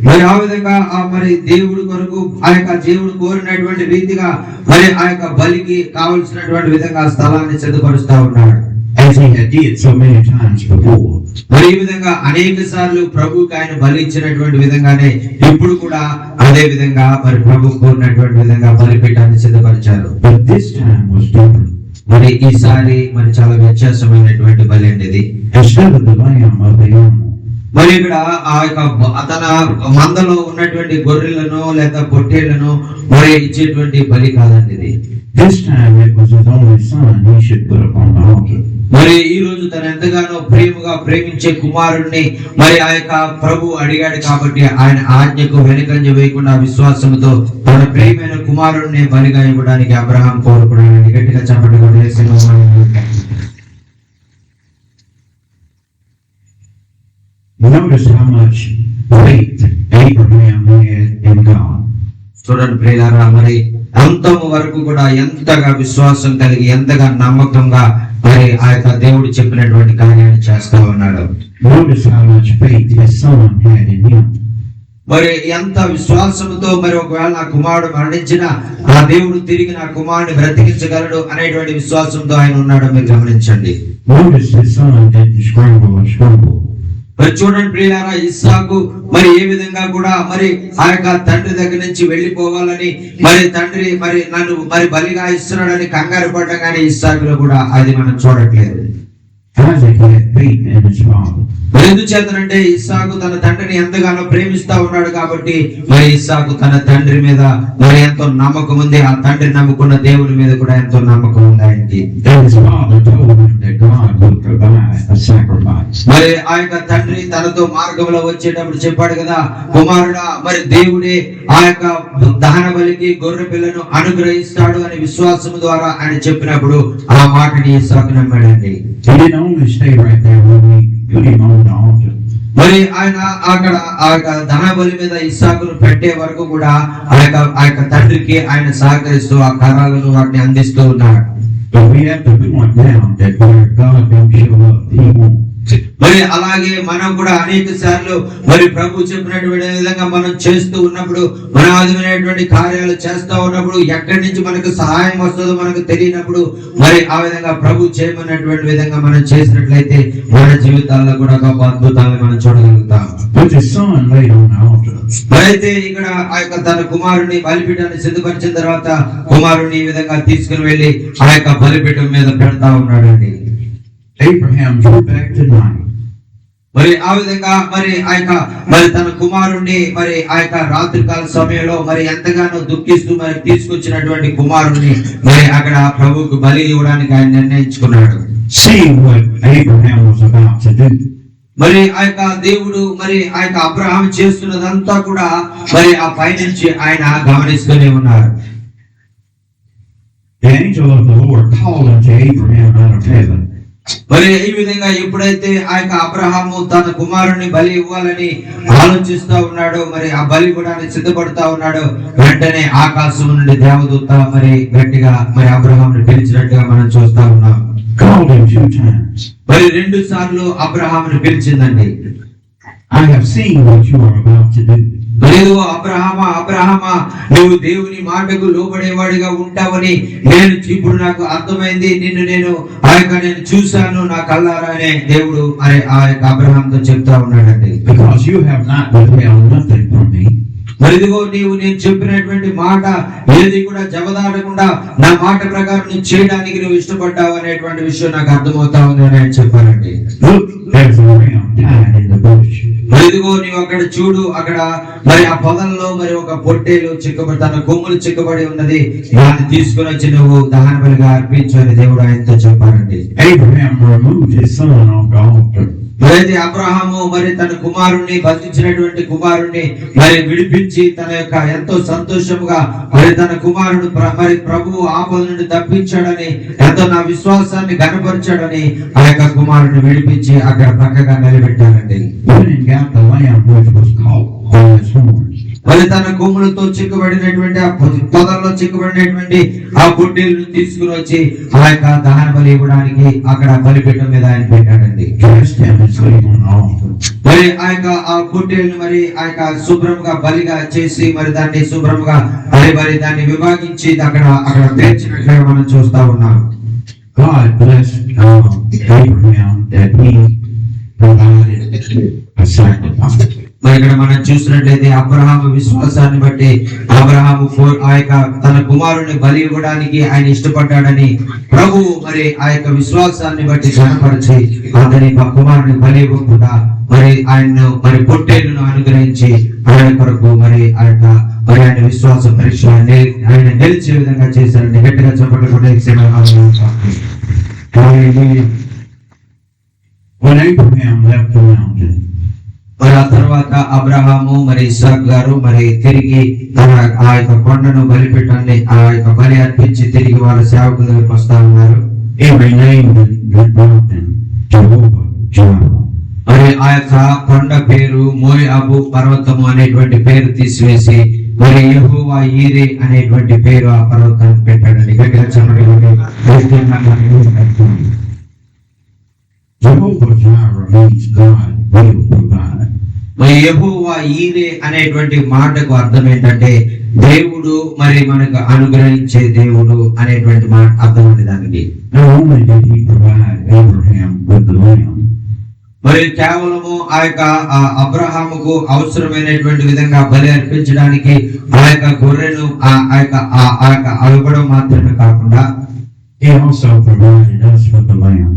మరి ఆ విధంగా మరి దేవుడి కొరకు ఆ యొక్క దేవుడు కోరినటువంటి రీతిగా మరి ఆ యొక్క బలికి కావలసినటువంటి విధంగా స్థలాన్ని సిద్ధపరుస్తా ఉన్నాడు. As he had did so many times before. మరి ఈ విధంగా అనేక సార్లు ప్రభుకి ఆయన బలి ఇచ్చినటువంటి విధంగానే ఇప్పుడు కూడా అదే విధంగా మరి ప్రభు కోరినటువంటి విధంగా బలిపీఠాన్ని సిద్ధపరిచారు. But this time was different. మరి ఈసారి మరి చాలా వ్యత్యాసమైనటువంటి బలి అండి ఇది. Instead of the lamb of the animal. మరి ఇక్కడ ఆ యొక్క తన మందలో ఉన్నటువంటి గొర్రెలను లేదా పొట్టేళ్లను మరి ఇచ్చేటువంటి బలి కాదండి ఇది. This time it was his only son he should put upon the altar. మరి ఈ రోజు తన ఎంతగానో ప్రేమగా ప్రేమించే కుమారుణ్ణి మరి ఆ యొక్క ప్రభు అడిగాడు కాబట్టి ఆయన ఆజ్ఞకు వెనుకంజ వేయకుండా విశ్వాసంతో తన ప్రియమైన కుమారుణ్ణి బలిగా ఇవ్వడానికి అబ్రహాం కోరుకున్నాడు. గట్టిగా చెప్పండి. Notice how much faith Abraham had in God. చూడండి ప్రియులారా, మరి అంతము వరకు కూడా ఎంతగా విశ్వాసం కలిగి ఎంతగా నమ్మకంగా మరి ఆ యొక్క దేవుడు చెప్పినటువంటి కార్యాన్ని చేస్తా ఉన్నాడు. Notice how much faith his son had in him. మరి ఎంత విశ్వాసంతో మరి ఒకవేళ నా కుమారుడు మరణించిన ఆ దేవుడు తిరిగి నా కుమారుడిని బ్రతికించగలడు అనేటువంటి విశ్వాసంతో ఆయన ఉన్నాడు. మీరు గమనించండి. Notice his son didn't scramble and scramble. మరి చూడండి ప్రియులారా, ఇస్సాకు మరి ఏ విధంగా కూడా మరి ఆ యొక్క తండ్రి దగ్గర నుంచి వెళ్ళిపోవాలని మరి తండ్రి మరి నన్ను మరి బలిగా ఇస్తున్నాడని కంగారు పడ్డా కానీ ఇస్సాకులో కూడా అది మనం చూడట్లేదు. Isaac had faith in his father. మరి ఎందుచేతనంటే ఇస్సాకు తన తండ్రిని ఎంతగానో ప్రేమిస్తా ఉన్నాడు కాబట్టి మరి ఇస్సాకు తన తండ్రి మీద మరి ఎంతో నమ్మకం ఉంది. ఆ తండ్రి నమ్ముకున్న దేవుడి మీద కూడా ఎంతో నమ్మకం ఉంది ఆయనకి. His father told him that God would provide a sacrifice. మరి ఆ యొక్క తండ్రి తనతో మార్గంలో వచ్చేటప్పుడు చెప్పాడు కదా, కుమారుడా మరి దేవుడే ఆ యొక్క దహన బలికి గొర్రె పిల్లను అనుగ్రహిస్తాడు అని విశ్వాసం ద్వారా ఆయన చెప్పినప్పుడు ఆ మాటని ఇస్సాకు నమ్మాడండి. He didn't only stay right there when we put him on the altar. మరి ఆయన అక్కడ ఆ యొక్క దహన బలి మీద ఇస్సాకును పెట్టే వరకు కూడా ఆ యొక్క తండ్రికి ఆయన సహకరిస్తూ ఆ కర్రలను వాటిని అందిస్తూ ఉన్నాడు. But we have to point down that where God don't show up, he won't. మరి అలాగే మనం కూడా అనేక సార్లు మరి ప్రభు చెప్పినటువంటి విధంగా మనం చేస్తూ ఉన్నప్పుడు మన ఆదిమైనటువంటి కార్యాలు చేస్తూ ఉన్నప్పుడు ఎక్కడి నుంచి మనకు సహాయం వస్తుందో మనకు తెలియనప్పుడు మరి ఆ విధంగా ప్రభు చేయమన్నటువంటి విధంగా మనం చేసినట్లయితే మన జీవితాల్లో కూడా గొప్ప అద్భుతాలను మనం చూడగలుగుతాం. But the son laid on the altar. మరి అయితే ఇక్కడ ఆ యొక్క తన కుమారుని బలిపీఠాన్ని సిద్ధపరిచిన తర్వాత కుమారుని ఈ విధంగా తీసుకుని వెళ్ళి ఆ యొక్క బలిపీఠం మీద పెడతా ఉన్నాడండి. Abraham drew back to life. మరి ఆ విధంగా మరి ఆ యొక్క మరి తన కుమారుణ్ణి మరి ఆ యొక్క రాత్రికాల సమయంలో మరి ఎంతగానో దుఃఖిస్తూ మరి తీసుకొచ్చినటువంటి కుమారుణ్ణి మరి అక్కడ ప్రభువుకు బలి ఇవ్వడానికి ఆయన నిర్ణయించుకున్నాడు. See what Abraham was about to do. మరి ఆ యొక్క దేవుడు మరి ఆ యొక్క అబ్రహాం చేస్తున్నదంతా కూడా మరి ఆ పైనుంచి ఆయన గమనిస్తూనే ఉన్నారు. The angel of the Lord called unto Abraham out of heaven. మరి ఈ విధంగా ఎప్పుడైతే ఆ యొక్క అబ్రహాము తన కుమారుని బలి ఇవ్వాలని ఆలోచిస్తా ఉన్నాడో మరి ఆ బలి కూడా సిద్ధపడతా ఉన్నాడు, వెంటనే ఆకాశం నుండి దేవదూత మరి గట్టిగా మరి అబ్రహాముని పిలిచినట్టుగా మనం చూస్తా ఉన్నాం. Called him 2 times. మరి 2 సార్లు అబ్రహాముని పిలిచిందండి. I have seen what you are about to do. లేదు అబ్రహామా నువ్వు దేవుని మాటకు లోబడేవాడిగా ఉంటావని నేను ఇప్పుడు నాకు అర్థమైంది. నేను చూశాను నా కళ్ళారా అనే దేవుడు అరే ఆ యొక్క అబ్రహాంతో చెప్తా ఉన్నాడండి. Because you have not withheld nothing from me. మరి ఇదిగో నీవు నేను చెప్పినటువంటి మాట ఏది కూడా జవదాటకుండా నా మాట ప్రకారం నువ్వు చేయడానికి నువ్వు ఇష్టపడ్డావు అనేటువంటి విషయం నాకు అర్థమవుతా ఉంది అని ఆయన చెప్పారండి. Look, there's a ram tied in the bush. మరి ఇదిగో నీవు అక్కడ చూడు, అక్కడ మరి ఆ పొలంలో మరి ఒక పొట్టేలు చిక్కబడి తన కొమ్ములు చిక్కబడి ఉన్నది, దాన్ని తీసుకుని వచ్చి నువ్వు దహన బలిగా అర్పించు అని దేవుడు ఆయనతో చెప్పారండి. Abraham removed his son off the altar. మరి అబ్రహాము మరి తన కుమారుణ్ణి బంధించినటువంటి కుమారుణ్ణి మరి విడిపించి తన యొక్క ఎంతో సంతోషముగా మరి తన కుమారుడు మరి ప్రభువు ఆపద నుండి తప్పించాడని ఎంతో నా విశ్వాసాన్ని గణపరిచాడని ఆ యొక్క కుమారుడిని విడిపించి అక్కడ పక్కగా నిలబెట్టారండి. మరి తన కొమ్ములతో చిక్కబడినటువంటి ఆ పొదల్లో చిక్కబడినటువంటి ఆ పొట్టేలను తీసుకుని వచ్చి ఆ యొక్క దహన బలి ఇవ్వడానికి అక్కడ బలిపీఠం మీద ఆయన పెట్టాడండి. మరి ఆ యొక్క ఆ పొట్టేలను మరి ఆ యొక్క శుభ్రంగా బలిగా చేసి మరి దాన్ని శుభ్రంగా మరి దాన్ని విభాగించి అక్కడ పేర్చినట్లుగా మనం చూస్తా ఉన్నాం. God blessed Abraham that he provided a sacrifice. మరి ఇక్కడ మనం చూసినట్లయితే అబ్రహాము విశ్వాసాన్ని బట్టి అబ్రహాము ఆ యొక్క తన కుమారుని బలి ఇవ్వడానికి ఆయన ఇష్టపడ్డాడని ప్రభు మరి ఆ యొక్క విశ్వాసాన్ని బట్టి ఘనపరిచి అతని కుమారుని బలి ఇవ్వకుండా మరి ఆయన్ను మరి పొట్టేలును అనుగ్రహించి ఆయన కొరకు మరి ఆ యొక్క మరి ఆయన విశ్వాస పరీక్ష ఆయన గెలిచే విధంగా చేశారని గట్టిగా చెప్పకుండా When Abraham left the mountain, మరి ఆ తర్వాత అబ్రహాము మరి ఇస్సాకు గారు మరి తిరిగి తన ఆ యొక్క కొండను బలిపెట్టండి ఆ యొక్క బలి అర్పించి తిరిగి వాళ్ళ సేవకుల దగ్గరికి వస్తా ఉన్నారు. he renamed the mountain Jehovah Jireh. మరి ఆ యొక్క కొండ పేరు మోయాబు పర్వతము అనేటువంటి పేరు తీసివేసి మరి యెహోవా ఈరే అనేటువంటి పేరు ఆ పర్వతానికి పెట్టాడండి. గట్టిగా చెప్పండి. Jehovah Jireh means God will provide. మరి యెహోవా ఈరే అనేటువంటి మాటకు అర్థం ఏంటంటే దేవుడు మరి మనకు అనుగ్రహించే దేవుడు అనేటువంటి మాట అర్థం ఉంది దానికి. Not only did he provide Abraham with the lamb, మరి కేవలము ఆ యొక్క అబ్రహాముకు అవసరమైనటువంటి విధంగా బలి అర్పించడానికి ఆ యొక్క గొర్రెను ఆ యొక్క అవ్వడం మాత్రమే కాకుండా he also provided us with the lamb.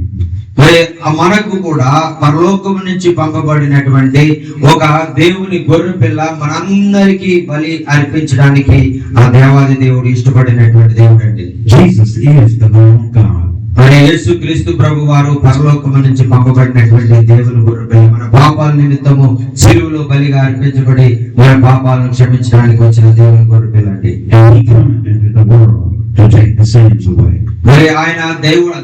మరి మనకు కూడా పరలోకం నుంచి పంపబడినటువంటి ఒక దేవుని గొర్రె పిల్ల మనందరికీ బలి అర్పించడానికి ఆ దేవాది దేవుడు ఇష్టపడినటువంటి దేవుడు అండి. Jesus is the Lamb of God. మరి యేసుక్రీస్తు ప్రభు వారు పరలోకం నుంచి పంపబడినటువంటి దేవుని గొర్రె పిల్ల మన పాపాల నిమిత్తము శిలువలో బలిగా అర్పించబడి మన పాపాలను క్షమించడానికి వచ్చిన దేవుని గొర్రె పిల్ల అండి. And he cometh into the world to take the sins away. మరి ఆయన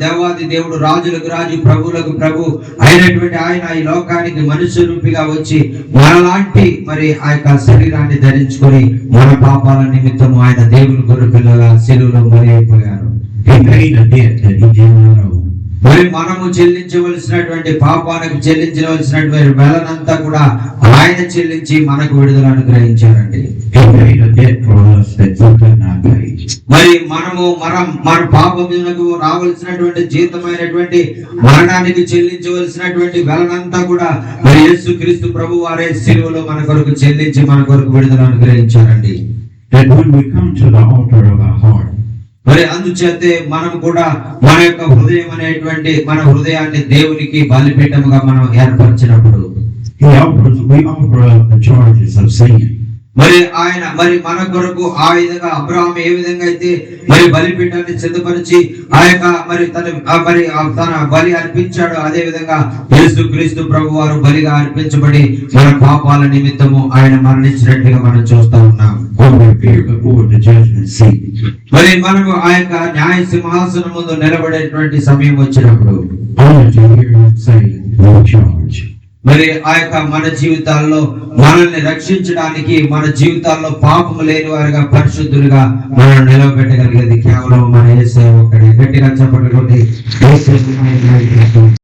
దేవాది దేవుడు రాజులకు రాజు ప్రభువులకు ప్రభు అయినటువంటి ఆయన ఈ లోకానికి మనుష్య రూపిగా వచ్చి మనలాంటి మరి ఆ యొక్క శరీరాన్ని ధరించుకొని మన పాపాల నిమిత్తము ఆయన దేవుని గొర్రె పిల్లగా శిలువలో బలి అయిపోయారు. He paid a debt that he did not owe. మరి మనము చెల్లించవలసినటువంటి పాపానికి చెల్లించవలసినటువంటి వెలనంతా కూడా ఆయన చెల్లించి మనకు విడుదల అనుగ్రహించారండి. He paid a debt for us that we could not pay. మరి మన పాపమునకు రావాల్సినటువంటి జీతమైనటువంటి మరణానికి చెల్లించవలసినటువంటి వెలనంతా కూడా మరి యేసుక్రీస్తు ప్రభు వారే శిలువలో మన కొరకు చెల్లించి మన కొరకు విడుదల అనుగ్రహించారండి. That when we come to the altar of our heart, మరి అందుచేతే మనం కూడా మన యొక్క హృదయం అనేటువంటి మన హృదయాన్ని దేవునికి బలిపీఠముగా మనం ఏర్పరిచినప్పుడు we offer up the charges of sin. మరి ఆయన మరి మన కొరకు ఆ విధంగా అబ్రహాము ఏ విధంగా అయితే మరి బలిపీఠాన్ని సిద్ధపరిచి ఆ యొక్క మరి తన బలి అర్పించాడు, అదే విధంగా యేసుక్రీస్తు ప్రభు వారు బలిగా అర్పించబడి మన పాపాల నిమిత్తము ఆయన మరణించినట్టుగా మనం చూస్తా ఉన్నాం. మరి మనము ఆ యొక్క న్యాయ సింహాసనం ముందు నిలబడేటువంటి సమయం వచ్చినప్పుడు మరి ఆ యొక్క మన జీవితాల్లో మనల్ని రక్షించడానికి మన జీవితాల్లో పాపము లేని వారిగా పరిశుద్ధులుగా మనం నిలవబెట్టగలిగేది కేవలం మన యేసయ్య ఒక్కడే. గట్టిగా చెప్పండి.